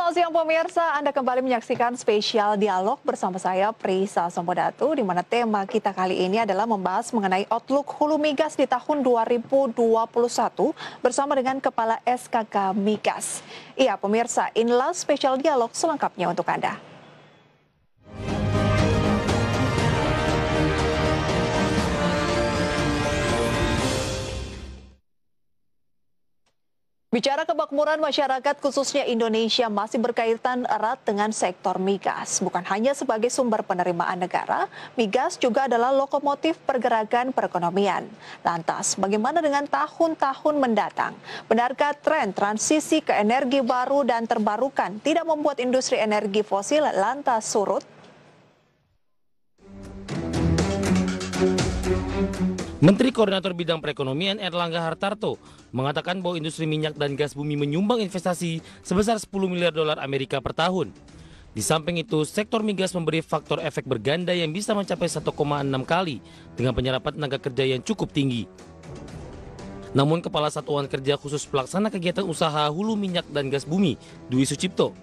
Selamat siang pemirsa, Anda kembali menyaksikan spesial dialog bersama saya Prisa Sompodatu, di mana tema kita kali ini adalah membahas mengenai outlook hulu migas di tahun 2021 bersama dengan Kepala SKK Migas. Iya pemirsa, inilah spesial dialog selengkapnya untuk Anda. Bicara kemakmuran masyarakat khususnya Indonesia masih berkaitan erat dengan sektor migas. Bukan hanya sebagai sumber penerimaan negara, migas juga adalah lokomotif pergerakan perekonomian. Lantas, bagaimana dengan tahun-tahun mendatang? Benarkah tren transisi ke energi baru dan terbarukan tidak membuat industri energi fosil lantas surut? Menteri Koordinator Bidang Perekonomian Erlangga Hartarto mengatakan bahwa industri minyak dan gas bumi menyumbang investasi sebesar 10 miliar dolar Amerika per tahun. Di samping itu, sektor migas memberi faktor efek berganda yang bisa mencapai 1,6 kali dengan penyerapan tenaga kerja yang cukup tinggi. Namun Kepala Satuan Kerja Khusus Pelaksana Kegiatan Usaha Hulu Minyak dan Gas Bumi, Dwi Sucipto,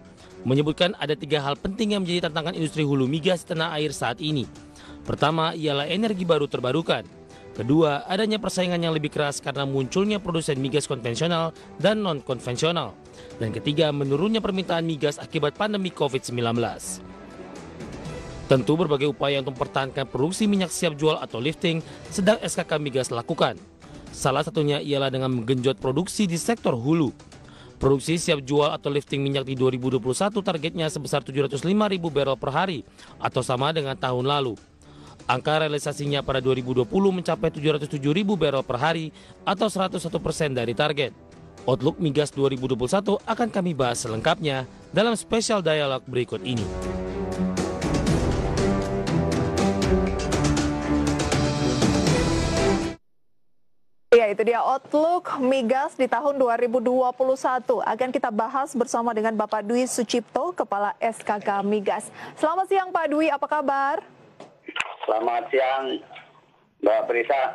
menyebutkan ada 3 hal penting yang menjadi tantangan industri hulu migas di tanah air saat ini. Pertama, ialah energi baru terbarukan. Kedua, adanya persaingan yang lebih keras karena munculnya produsen migas konvensional dan non-konvensional. Dan ketiga, menurunnya permintaan migas akibat pandemi COVID-19. Tentu berbagai upaya untuk mempertahankan produksi minyak siap jual atau lifting sedang SKK Migas lakukan. Salah satunya ialah dengan menggenjot produksi di sektor hulu. Produksi siap jual atau lifting minyak di 2021 targetnya sebesar 705.000 barrel per hari atau sama dengan tahun lalu. Angka realisasinya pada 2020 mencapai 707.000 barrel per hari atau 101% dari target. Outlook migas 2021 akan kami bahas selengkapnya dalam spesial dialog berikut ini. Ya, itu dia outlook migas di tahun 2021. Akan kita bahas bersama dengan Bapak Dwi Sucipto, Kepala SKK Migas. Selamat siang Pak Dwi, apa kabar? Selamat siang, Mbak Prisa.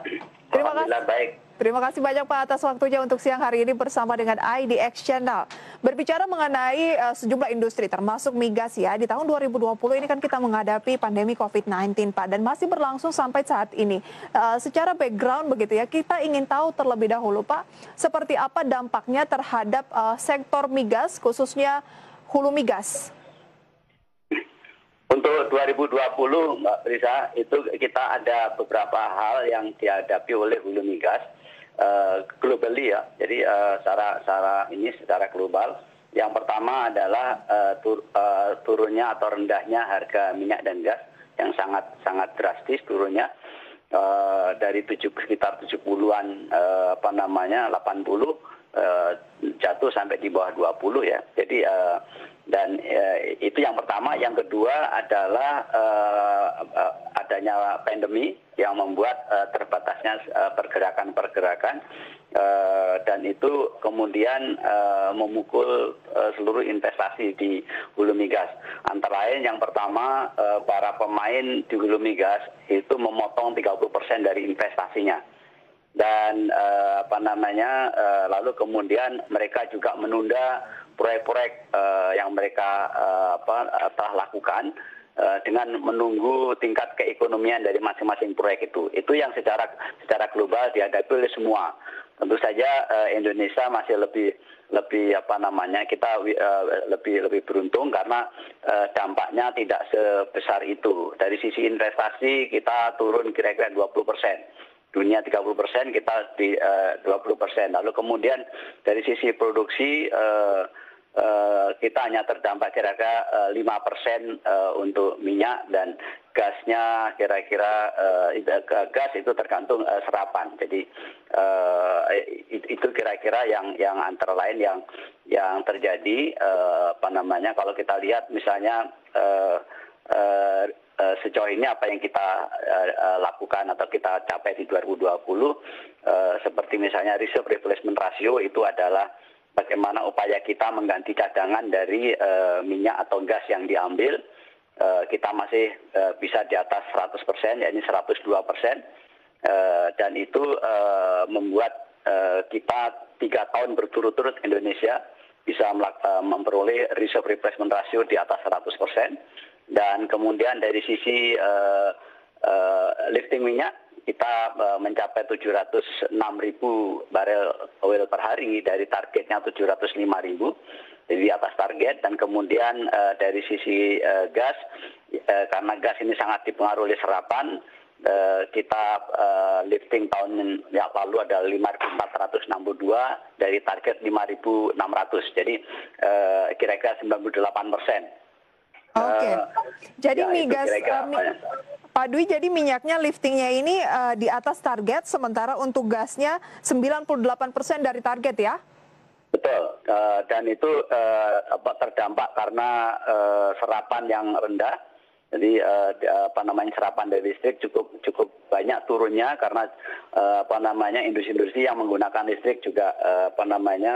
Terima kasih. Baik. Terima kasih banyak Pak atas waktunya untuk siang hari ini bersama dengan IDX Channel. Berbicara mengenai sejumlah industri termasuk migas ya, di tahun 2020 ini kan kita menghadapi pandemi COVID-19 Pak, dan masih berlangsung sampai saat ini. Secara background begitu ya, kita ingin tahu terlebih dahulu Pak, seperti apa dampaknya terhadap sektor migas khususnya hulu migas. Untuk 2020, Mbak Prisa, itu kita ada beberapa hal yang dihadapi oleh hulu migas globally ya. Jadi secara global. Yang pertama adalah turunnya atau rendahnya harga minyak dan gas yang sangat drastis turunnya dari sekitar 70-an 80 jatuh sampai di bawah 20 ya. Jadi itu yang pertama. Yang kedua adalah adanya pandemi yang membuat terbatasnya pergerakan dan itu kemudian memukul seluruh investasi di hulu migas. Antara lain yang pertama, para pemain di hulu migas itu memotong 30% dari investasinya. Dan lalu kemudian mereka juga menunda proyek-proyek yang mereka telah lakukan dengan menunggu tingkat keekonomian dari masing-masing proyek itu. Itu yang secara global dihadapi oleh semua. Tentu saja Indonesia masih lebih kita lebih beruntung karena dampaknya tidak sebesar itu. Dari sisi investasi kita turun kira-kira 20%. Dunia 30%, kita di 20%. Lalu kemudian dari sisi produksi kita hanya terdampak kira-kira 5% untuk minyak, dan gasnya kira-kira gas itu tergantung serapan. Jadi itu kira-kira yang antara lain yang terjadi. Kalau kita lihat misalnya sejauh ini apa yang kita lakukan atau kita capai di 2020, seperti misalnya reserve replacement ratio, itu adalah bagaimana upaya kita mengganti cadangan dari minyak atau gas yang diambil. Kita masih bisa di atas 100%, yakni 102%, dan itu membuat kita 3 tahun berturut-turut Indonesia memperoleh reserve replacement ratio di atas 100%. Dan kemudian dari sisi lifting minyak, kita mencapai 706.000 barel oil per hari dari targetnya 705.000, jadi di atas target. Dan kemudian dari sisi gas, karena gas ini sangat dipengaruhi oleh serapan, kita lifting tahun yang lalu adalah 5.462 dari target 5.600, jadi kira-kira 98%. Oke, jadi ya, migas, Pak Dwi, jadi minyaknya liftingnya ini di atas target, sementara untuk gasnya 98% dari target ya? Betul, dan itu terdampak karena serapan yang rendah. Jadi serapan dari listrik cukup banyak turunnya karena industri-industri yang menggunakan listrik juga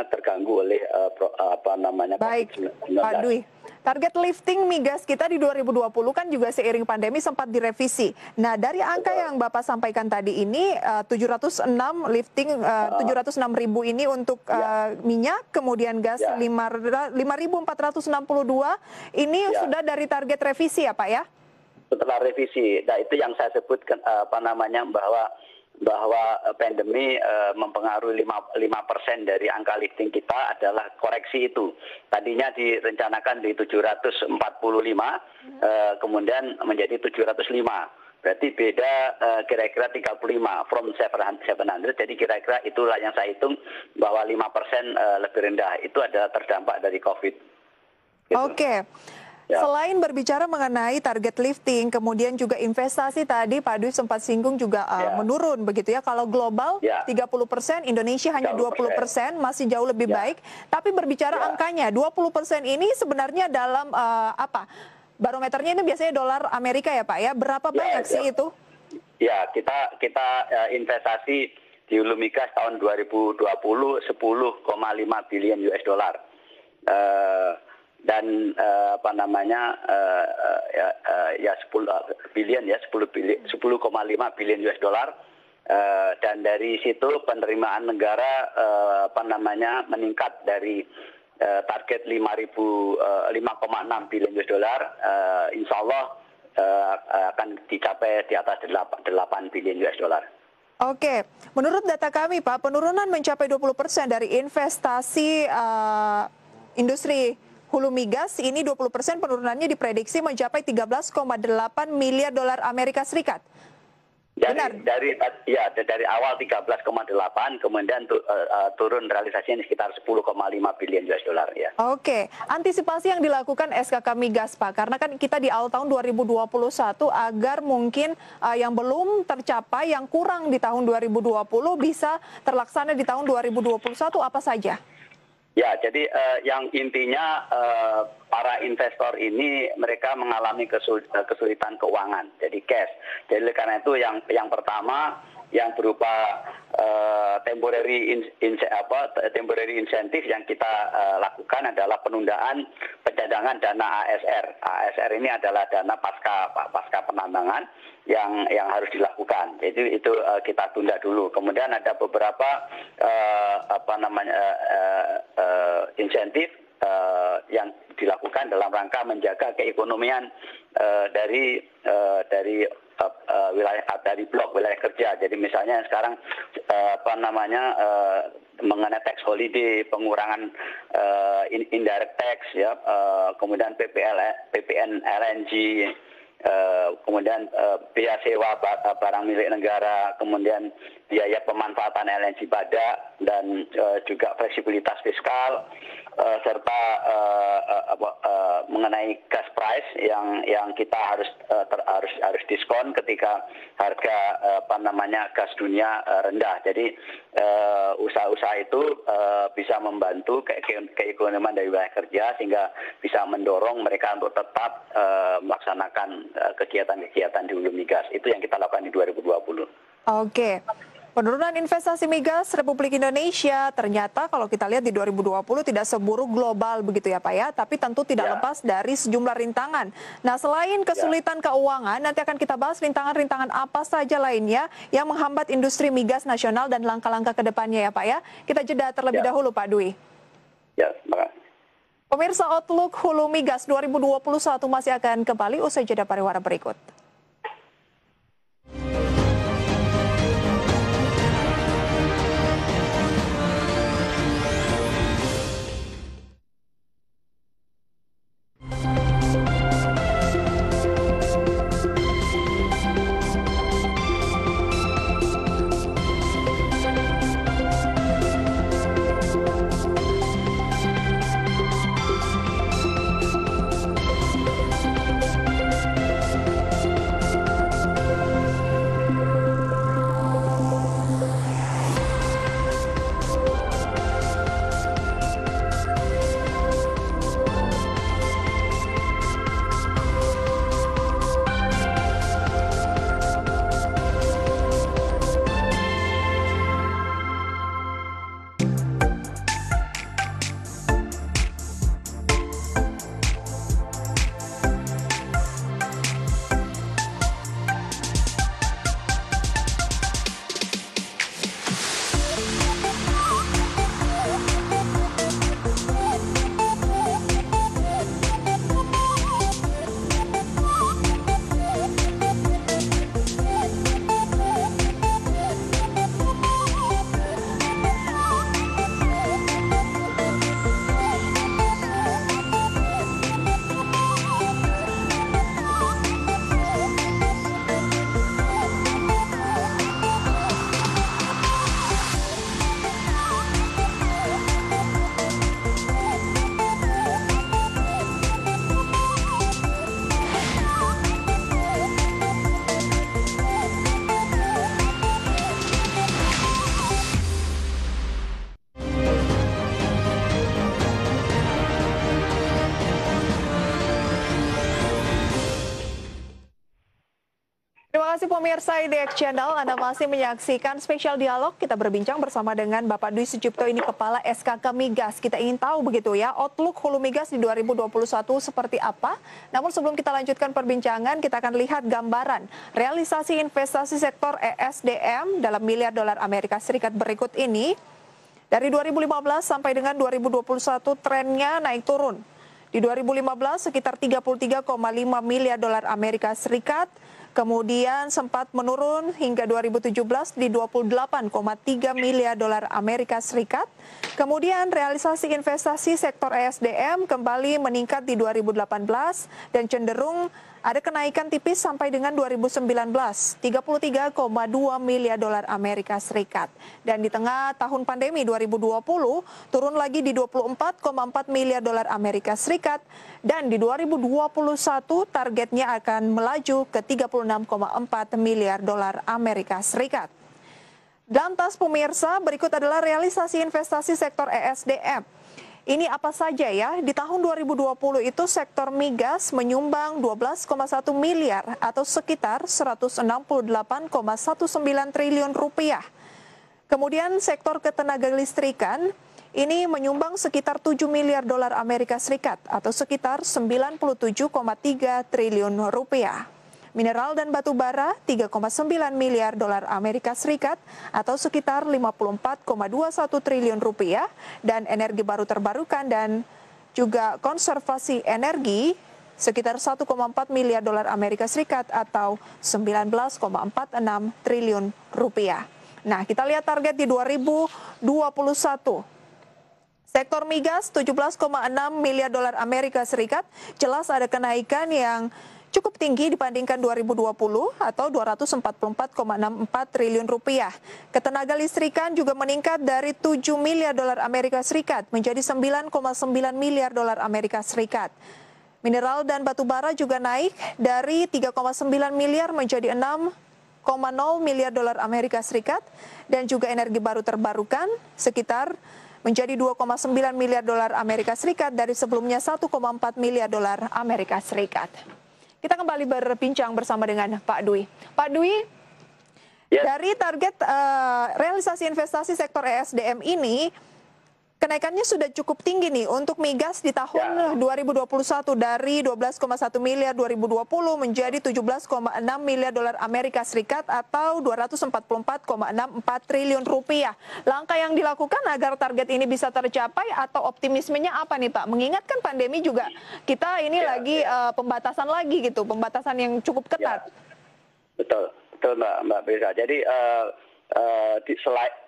terganggu oleh Baik, Pak Dwi. Target lifting migas kita di 2020 kan juga seiring pandemi sempat direvisi. Nah, dari angka yang Bapak sampaikan tadi ini 706 lifting 706.000 ini untuk minyak, kemudian gas 5.462 ini sudah dari target revisi ya, Pak ya? Setelah revisi, nah itu yang saya sebutkan bahwa pandemi mempengaruhi 5% dari angka lifting kita adalah koreksi itu. Tadinya direncanakan di 745, kemudian menjadi 705. Berarti beda kira-kira 35 from 700. Jadi kira-kira itulah yang saya hitung bahwa 5% lebih rendah. Itu adalah terdampak dari COVID. Gitu. Oke. Ya. Selain berbicara mengenai target lifting, kemudian juga investasi tadi Pak Dwi sempat singgung juga menurun begitu ya. Kalau global 30%, Indonesia hanya 20%, masih jauh lebih baik. Tapi berbicara angkanya, 20% ini sebenarnya dalam barometernya ini biasanya dolar Amerika ya Pak ya. Berapa banyak sih itu? Ya, kita investasi di hulu migas tahun 2020 10,5 billion US dollar. Dan 10 billion 10,5 billion US dollar. Dan dari situ penerimaan negara meningkat dari target 5,6 billion US dollar, insya Allah akan dicapai di atas 8 billion US dollar. Oke, menurut data kami Pak, penurunan mencapai 20% dari investasi industri hulu migas ini 20% penurunannya diprediksi mencapai 13,8 miliar dolar Amerika Serikat. Benar? Dari awal 13,8 kemudian turun realisasinya sekitar 10,5 billion US dollar ya. Oke, antisipasi yang dilakukan SKK Migas Pak, karena kan kita di awal tahun 2021 agar mungkin yang belum tercapai, yang kurang di tahun 2020 bisa terlaksana di tahun 2021 apa saja? Ya, jadi yang intinya para investor ini mereka mengalami kesulitan keuangan, jadi cash. Jadi karena itu yang pertama yang berupa temporary insentif yang kita lakukan adalah penundaan pencadangan dana ASR. ASR ini adalah dana pasca penambangan yang harus dilakukan. Jadi itu kita tunda dulu. Kemudian ada beberapa insentif yang dilakukan dalam rangka menjaga keekonomian dari blok wilayah kerja. Jadi misalnya sekarang mengenai tax holiday, pengurangan indirect tax ya, kemudian PPN LNG, kemudian biaya sewa barang milik negara, kemudian biaya pemanfaatan LNG badak, dan juga fleksibilitas fiskal, serta mengenai gas price yang kita harus diskon ketika harga gas dunia rendah. Jadi usaha-usaha itu bisa membantu keekonomian dari wilayah kerja sehingga bisa mendorong mereka untuk tetap melaksanakan kegiatan-kegiatan di hulu migas. Itu yang kita lakukan di 2020. Oke. Penurunan investasi migas Republik Indonesia ternyata kalau kita lihat di 2020 tidak seburuk global begitu ya Pak ya, tapi tentu tidak lepas dari sejumlah rintangan. Nah, selain kesulitan keuangan, nanti akan kita bahas rintangan-rintangan apa saja lainnya yang menghambat industri migas nasional dan langkah-langkah ke depannya ya Pak ya. Kita jeda terlebih dahulu Pak Dwi. Ya, terima kasih. Pemirsa, Outlook Hulu Migas 2021 masih akan kembali usai jeda pariwara berikut. Terima kasih pemirsa IDX Channel, Anda masih menyaksikan spesial dialog. Kita berbincang bersama dengan Bapak Dwi Sucipto, ini Kepala SKK Migas. Kita ingin tahu begitu ya, outlook Hulu Migas di 2021 seperti apa. Namun sebelum kita lanjutkan perbincangan, kita akan lihat gambaran realisasi investasi sektor ESDM dalam miliar dolar Amerika Serikat berikut ini. Dari 2015 sampai dengan 2021 trennya naik turun. Di 2015 sekitar 33,5 miliar dolar Amerika Serikat. Kemudian sempat menurun hingga 2017 di 28,3 miliar dolar Amerika Serikat. Kemudian realisasi investasi sektor ESDM kembali meningkat di 2018 dan cenderung ada kenaikan tipis sampai dengan 2019, 33,2 miliar dolar Amerika Serikat. Dan di tengah tahun pandemi 2020, turun lagi di 24,4 miliar dolar Amerika Serikat. Dan di 2021 targetnya akan melaju ke 36,4 miliar dolar Amerika Serikat. Lantas pemirsa, berikut adalah realisasi investasi sektor ESDM. Ini apa saja ya? Di tahun 2020 itu sektor migas menyumbang 12,1 miliar atau sekitar 168,19 triliun rupiah. Kemudian sektor ketenaga listrikan ini menyumbang sekitar 7 miliar dolar Amerika Serikat atau sekitar 97,3 triliun rupiah. Mineral dan batu bara 3,9 miliar dolar Amerika Serikat atau sekitar 54,21 triliun rupiah, dan energi baru terbarukan dan juga konservasi energi sekitar 1,4 miliar dolar Amerika Serikat atau 19,46 triliun rupiah. Nah, kita lihat target di 2021. Sektor migas 17,6 miliar dolar Amerika Serikat, jelas ada kenaikan yang cukup tinggi dibandingkan 2020 atau 244,64 triliun rupiah. Ketenaga listrikan juga meningkat dari 7 miliar dolar Amerika Serikat menjadi 9,9 miliar dolar Amerika Serikat. Mineral dan batu bara juga naik dari 3,9 miliar menjadi 6,0 miliar dolar Amerika Serikat, dan juga energi baru terbarukan sekitar menjadi 2,9 miliar dolar Amerika Serikat dari sebelumnya 1,4 miliar dolar Amerika Serikat. Kita kembali berbincang bersama dengan Pak Dwi. Pak Dwi, dari target realisasi investasi sektor ESDM ini, Kenaikannya sudah cukup tinggi nih untuk migas di tahun 2021 dari 12,1 miliar 2020 menjadi 17,6 miliar dolar Amerika Serikat atau 244,64 triliun rupiah. Langkah yang dilakukan agar target ini bisa tercapai atau optimismenya apa nih Pak? Mengingat kan pandemi juga kita ini lagi pembatasan lagi gitu, pembatasan yang cukup ketat. Betul, betul Mbak Brisa. Jadi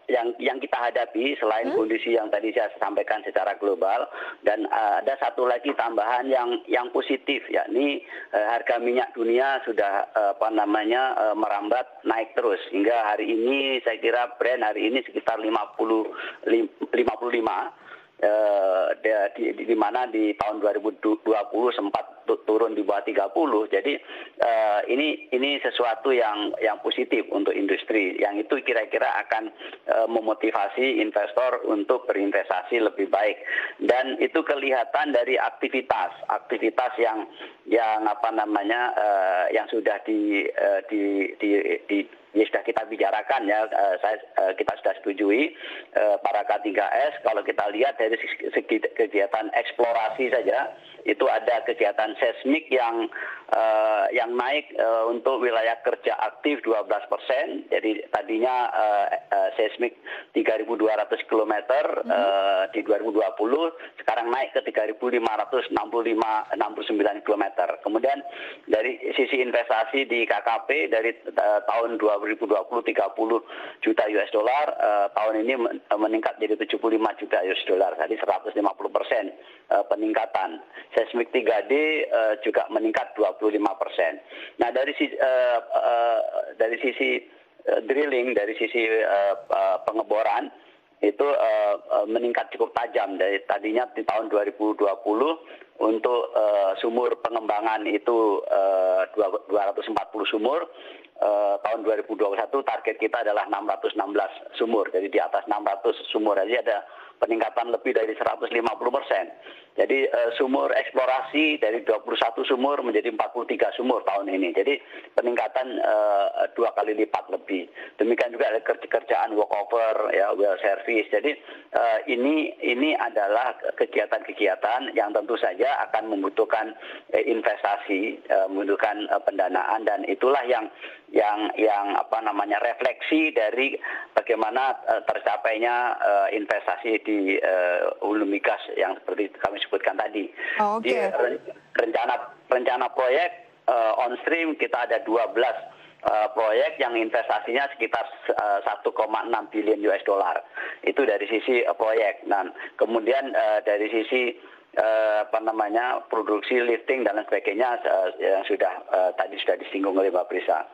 yang kita hadapi selain kondisi yang tadi saya sampaikan secara global, dan ada satu lagi tambahan yang positif, yakni harga minyak dunia sudah merambat naik terus hingga hari ini. Saya kira Brent hari ini sekitar 55, di mana di tahun 2020 sempat turun di bawah 30. Jadi ini sesuatu yang positif untuk industri, yang itu kira-kira akan memotivasi investor untuk berinvestasi lebih baik, dan itu kelihatan dari aktivitas yang yang sudah sudah kita bicarakan ya, kita sudah setujui para K3S. Kalau kita lihat dari segi kegiatan eksplorasi saja, itu ada kegiatan seismik yang naik untuk wilayah kerja aktif 12%. Jadi tadinya seismik 3.200 km di 2020, sekarang naik ke 3.569 km. Kemudian dari sisi investasi di KKP dari tahun 2020 30 juta US dollar, tahun ini meningkat jadi 75 juta US dollar, tadi 150% peningkatan. Seismik 3D juga meningkat 25%. Nah, dari sisi drilling, dari sisi pengeboran itu meningkat cukup tajam. Dari tadinya di tahun 2020 untuk sumur pengembangan itu 240 sumur, tahun 2021 target kita adalah 616 sumur. Jadi di atas 600 sumur aja ada peningkatan lebih dari 150%. Jadi sumur eksplorasi dari 21 sumur menjadi 43 sumur tahun ini. Jadi peningkatan 2 kali lipat lebih. Demikian juga ada kerjaan workover, ya, well service. Jadi ini adalah kegiatan-kegiatan yang tentu saja akan membutuhkan investasi, membutuhkan pendanaan, dan itulah yang refleksi dari bagaimana tercapainya investasi di hulu migas yang seperti kami sebutkan tadi. Di rencana proyek on stream kita ada 12 proyek yang investasinya sekitar 1,6 billion US dollar. Itu dari sisi proyek. Dan kemudian dari sisi produksi, lifting dan lain sebagainya yang tadi sudah disinggung oleh Mbak Prisa.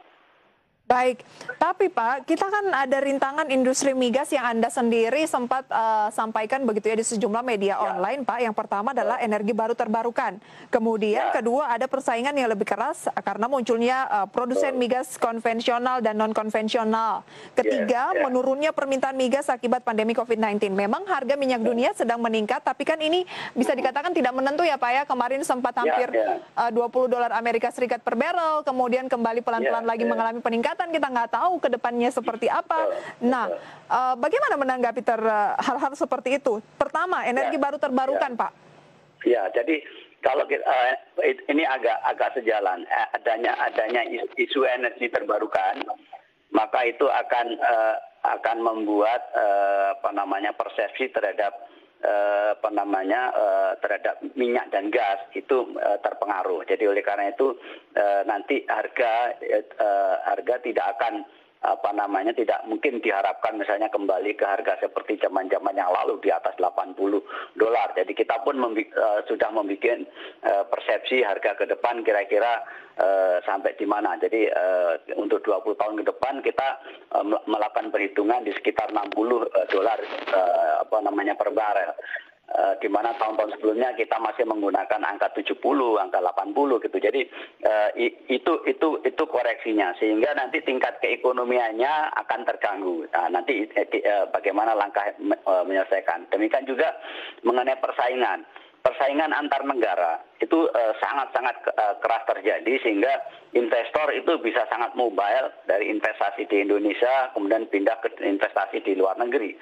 Baik, tapi Pak, kita kan ada rintangan industri migas yang Anda sendiri sempat sampaikan begitu ya di sejumlah media online, Pak. Yang pertama adalah energi baru terbarukan. Kemudian kedua ada persaingan yang lebih keras karena munculnya produsen migas konvensional dan non-konvensional. Ketiga, menurunnya permintaan migas akibat pandemi COVID-19. Memang harga minyak dunia sedang meningkat, tapi kan ini bisa dikatakan tidak menentu ya Pak ya. Kemarin sempat hampir $20 Amerika Serikat per barrel, kemudian kembali pelan-pelan lagi mengalami peningkatan. Kita nggak tahu ke depannya seperti apa. Nah, bagaimana menanggapi hal-hal seperti itu? Pertama, energi baru terbarukan, Pak. Ya, jadi kalau ini agak sejalan, adanya isu energi terbarukan, maka itu akan membuat persepsi terhadap terhadap minyak dan gas itu terpengaruh. Jadi oleh karena itu nanti harga tidak akan tidak mungkin diharapkan misalnya kembali ke harga seperti zaman-zaman yang lalu di atas $80. Jadi kita pun sudah membuat persepsi harga ke depan kira-kira sampai di mana. Jadi untuk 20 tahun ke depan kita melakukan perhitungan di sekitar $60 per barel. Di mana tahun-tahun sebelumnya kita masih menggunakan angka 70, angka 80 gitu. Jadi itu koreksinya, sehingga nanti tingkat keekonomiannya akan terganggu. Nah, nanti bagaimana langkah menyelesaikan. Demikian juga mengenai persaingan antar negara itu sangat-sangat keras terjadi, sehingga investor itu bisa sangat mobile dari investasi di Indonesia kemudian pindah ke investasi di luar negeri.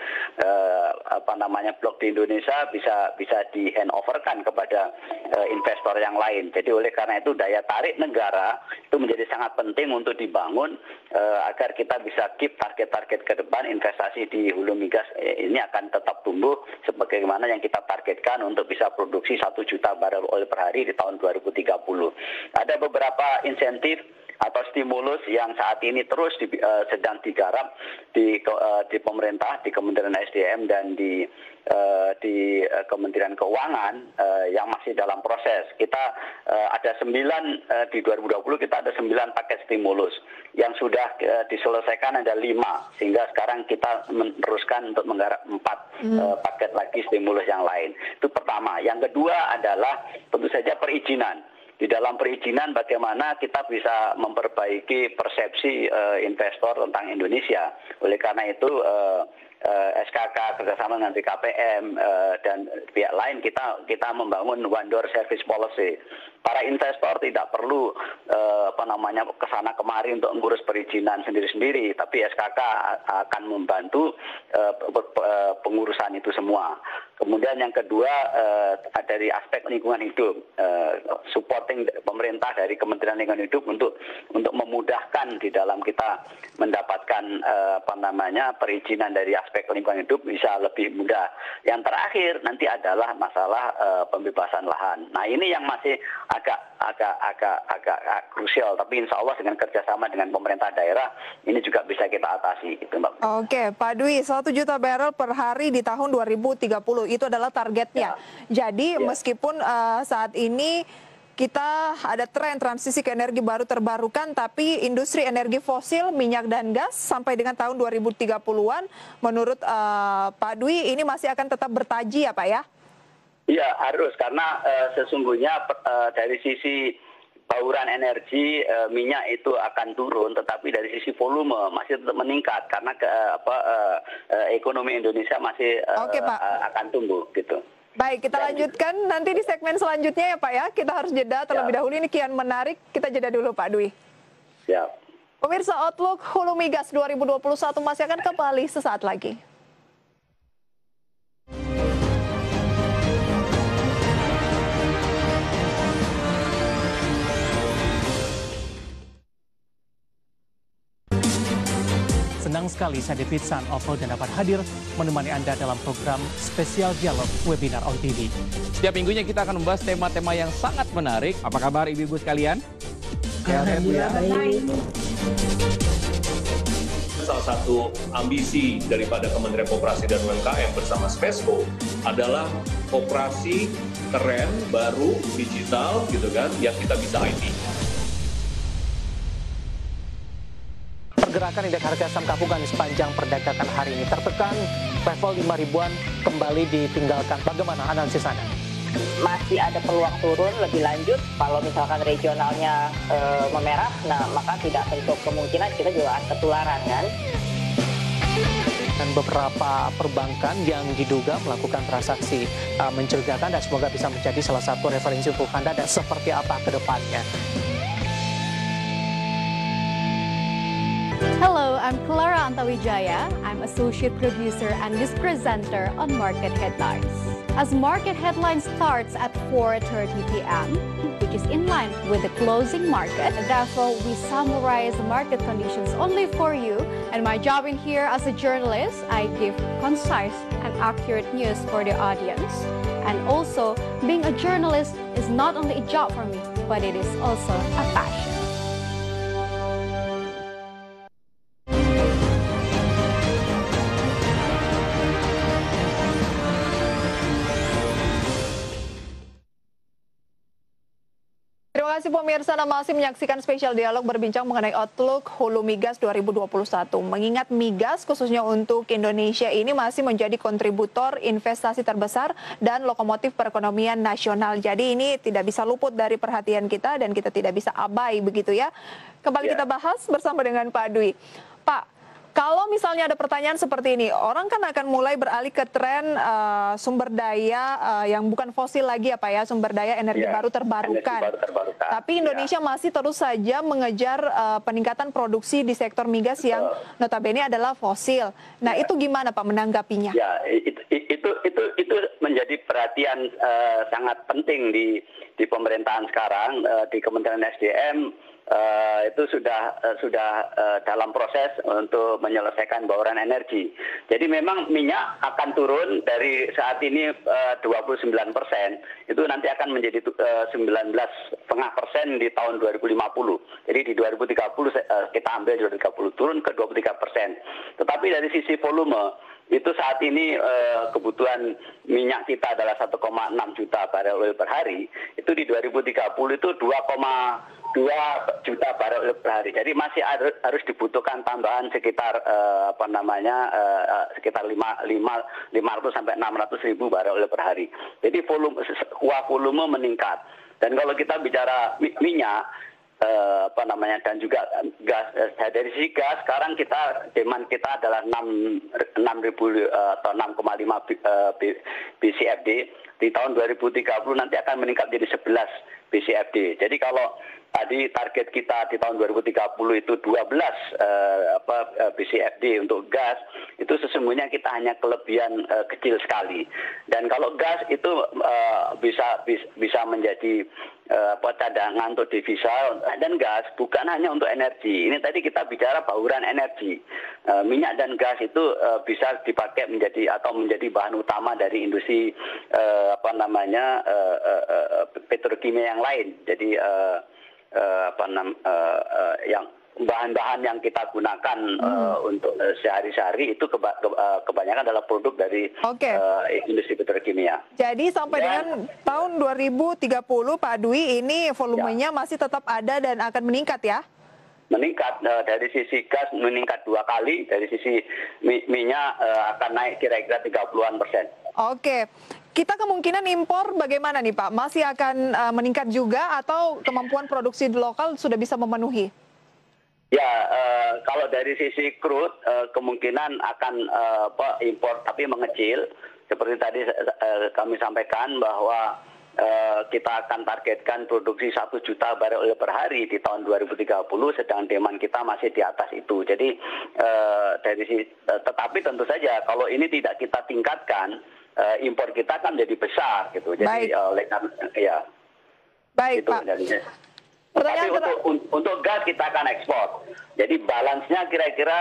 Blok di Indonesia bisa di handoverkan kepada investor yang lain. Jadi oleh karena itu daya tarik negara itu menjadi sangat penting untuk dibangun agar kita bisa keep target-target ke depan. Investasi di hulu migas ini akan tetap tumbuh sebagaimana yang kita targetkan untuk bisa produksi 1 juta barel oil per hari di tahun 2030. Ada beberapa insentif atau stimulus yang saat ini terus sedang digarap di pemerintah, di Kementerian SDM dan di Kementerian Keuangan yang masih dalam proses. Kita ada 9 di 2020 kita ada 9 paket stimulus yang sudah diselesaikan ada 5, sehingga sekarang kita meneruskan untuk menggarap 4 paket lagi stimulus yang lain. Itu pertama. Yang kedua adalah tentu saja perizinan. Di dalam perizinan bagaimana kita bisa memperbaiki persepsi investor tentang Indonesia. Oleh karena itu SKK kerjasama dengan BKPM dan pihak lain kita membangun one door service policy. Para investor tidak perlu kesana kemari untuk mengurus perizinan sendiri-sendiri, tapi SKK akan membantu pengurusan itu semua. Kemudian yang kedua dari aspek lingkungan hidup, supporting pemerintah dari Kementerian Lingkungan Hidup untuk memudahkan di dalam kita mendapatkan perizinan dari aspek lingkungan hidup bisa lebih mudah. Yang terakhir nanti adalah masalah pembebasan lahan. Nah ini yang masih agak krusial, tapi insya Allah dengan kerjasama dengan pemerintah daerah ini juga bisa kita atasi, gitu Mbak. Oke, Pak Dwi, 1 juta barel per hari di tahun 2030 itu adalah targetnya. Ya. Jadi meskipun saat ini kita ada tren transisi ke energi baru terbarukan, tapi industri energi fosil, minyak dan gas sampai dengan tahun 2030-an, menurut Pak Dwi ini masih akan tetap bertaji ya Pak ya? Iya harus, karena sesungguhnya dari sisi bauran energi minyak itu akan turun, tetapi dari sisi volume masih tetap meningkat karena ekonomi Indonesia masih akan tumbuh gitu. Baik, kita lanjutkan nanti di segmen selanjutnya ya Pak ya. Kita harus jeda terlebih dahulu, ini kian menarik. Kita jeda dulu Pak Dwi. Siap. Pemirsa, Outlook Hulu Migas 2021 masih akan kembali sesaat lagi. Senang sekali saya David San dan dapat hadir menemani Anda dalam program spesial dialog webinar on TV. Setiap minggunya kita akan membahas tema-tema yang sangat menarik. Apa kabar ibu-ibu sekalian? Alhamdulillah baik. Salah satu ambisi daripada Kementerian Koperasi dan UMKM bersama Spesco adalah koperasi keren, baru, digital gitu kan, yang kita bisa IT. Pergerakan indeks harga saham gabungan sepanjang perdagangan hari ini tertekan, level 5 ribuan kembali ditinggalkan. Bagaimana analisis Anda? Masih ada peluang turun lebih lanjut. Kalau misalkan regionalnya memerah, nah maka tidak tentu kemungkinan kita juga akan ketularan kan. Dan beberapa perbankan yang diduga melakukan transaksi mencurigakan dan semoga bisa menjadi salah satu referensi untuk Anda dan seperti apa ke depannya. Hello, I'm Clara Antawijaya. I'm Associate Producer and News Presenter on Market Headlines. As Market Headlines starts at 4:30 p.m., which is in line with the closing market, therefore we summarize market conditions only for you. And my job in here as a journalist, I give concise and accurate news for the audience. And also, being a journalist is not only a job for me, but it is also a passion. Terima kasih pemirsa, Anda masih menyaksikan spesial dialog berbincang mengenai Outlook Hulu Migas 2021. Mengingat migas khususnya untuk Indonesia ini masih menjadi kontributor investasi terbesar dan lokomotif perekonomian nasional. Jadi ini tidak bisa luput dari perhatian kita dan kita tidak bisa abai begitu ya. Kembali kita bahas bersama dengan Pak Dwi. Pak, Kalau misalnya ada pertanyaan seperti ini, orang kan akan mulai beralih ke tren sumber daya yang bukan fosil lagi ya Pak ya, sumber daya energi baru terbarukan. Tapi Indonesia masih terus saja mengejar peningkatan produksi di sektor migas yang notabene adalah fosil. Nah itu gimana Pak menanggapinya? Ya itu menjadi perhatian sangat penting di pemerintahan sekarang, di Kementerian SDM. Itu sudah dalam proses untuk menyelesaikan bauran energi. Jadi memang minyak akan turun dari saat ini 29%, itu nanti akan menjadi 19,5% di tahun 2050. Jadi di 2030 kita ambil 2030 turun ke 23%. Tetapi dari sisi volume itu saat ini kebutuhan minyak kita adalah 1,6 juta barel oil per hari. Itu di 2030 itu 2,2 juta barel oil per hari. Jadi masih harus dibutuhkan tambahan sekitar sekitar 500 sampai 600 ribu barel oil per hari. Jadi volume meningkat. Dan kalau kita bicara minyak dan juga gas, dari sisi gas sekarang demand kita adalah 6.000 atau 6,5 BCFD. Di tahun 2030 nanti akan meningkat jadi 11 BCFD. Jadi kalau tadi target kita di tahun 2030 itu 12 BCFD untuk gas, itu sesungguhnya kita hanya kelebihan kecil sekali. Dan kalau gas itu bisa menjadi cadangan untuk devisa, dan gas bukan hanya untuk energi. Ini tadi kita bicara bauran energi. Minyak dan gas itu bisa dipakai menjadi bahan utama dari industri petrokimia yang lain. Jadi yang bahan-bahan yang kita gunakan untuk sehari-hari itu kebanyakan adalah produk dari industri petrokimia. Jadi sampai dengan tahun 2030 Pak Dwi ini volumenya masih tetap ada dan akan meningkat ya? Meningkat, dari sisi gas meningkat 2 kali, dari sisi minyak akan naik kira-kira 30-an%. Oke, kita kemungkinan impor bagaimana nih Pak? Masih akan meningkat juga atau kemampuan produksi di lokal sudah bisa memenuhi? Ya, kalau dari sisi crude kemungkinan akan impor tapi mengecil. Seperti tadi kami sampaikan bahwa kita akan targetkan produksi 1 juta barel oil per hari di tahun 2030, sedang demand kita masih di atas itu. Jadi tetapi tentu saja kalau ini tidak kita tingkatkan, impor kita akan jadi besar gitu. Jadi Baik, gitu, Pak. Tapi untuk gas kita akan ekspor. Jadi balance-nya kira-kira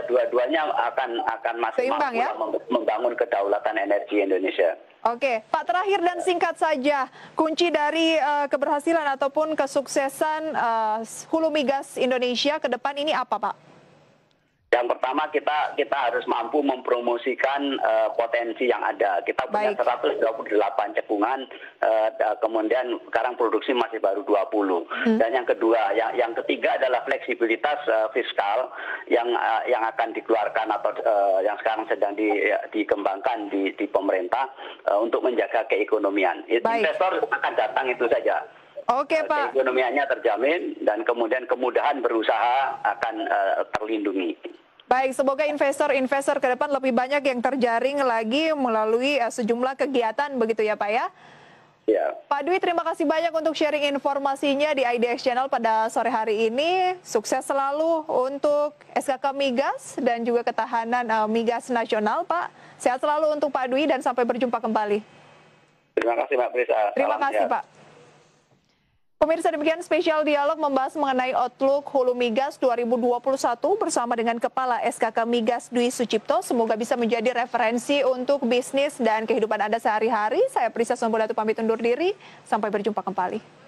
dua-duanya akan masih seimbang, mampu ya? Membangun kedaulatan energi Indonesia. Oke, Pak, terakhir dan singkat saja, kunci dari keberhasilan ataupun kesuksesan hulu migas Indonesia ke depan ini apa, Pak? Yang pertama kita harus mampu mempromosikan potensi yang ada. Kita punya 128 cekungan, kemudian sekarang produksi masih baru 20. Dan yang kedua, yang ketiga adalah fleksibilitas fiskal yang akan dikeluarkan atau yang sekarang sedang dikembangkan di pemerintah untuk menjaga keekonomian. Investor akan datang itu saja. Oke, Pak. Keekonomiannya terjamin dan kemudian kemudahan berusaha akan terlindungi. Baik, semoga investor ke depan lebih banyak yang terjaring lagi melalui sejumlah kegiatan begitu ya Pak ya? Ya. Pak Dwi, terima kasih banyak untuk sharing informasinya di IDX Channel pada sore hari ini. Sukses selalu untuk SKK Migas dan juga ketahanan migas nasional, Pak. Sehat selalu untuk Pak Dwi dan sampai berjumpa kembali. Terima kasih, Mbak Prisa. Terima kasih, Pak. Pemirsa, demikian spesial dialog membahas mengenai outlook hulu migas 2021 bersama dengan Kepala SKK Migas Dwi Sucipto. Semoga bisa menjadi referensi untuk bisnis dan kehidupan Anda sehari-hari. Saya Prisa Sombodatu pamit undur diri. Sampai berjumpa kembali.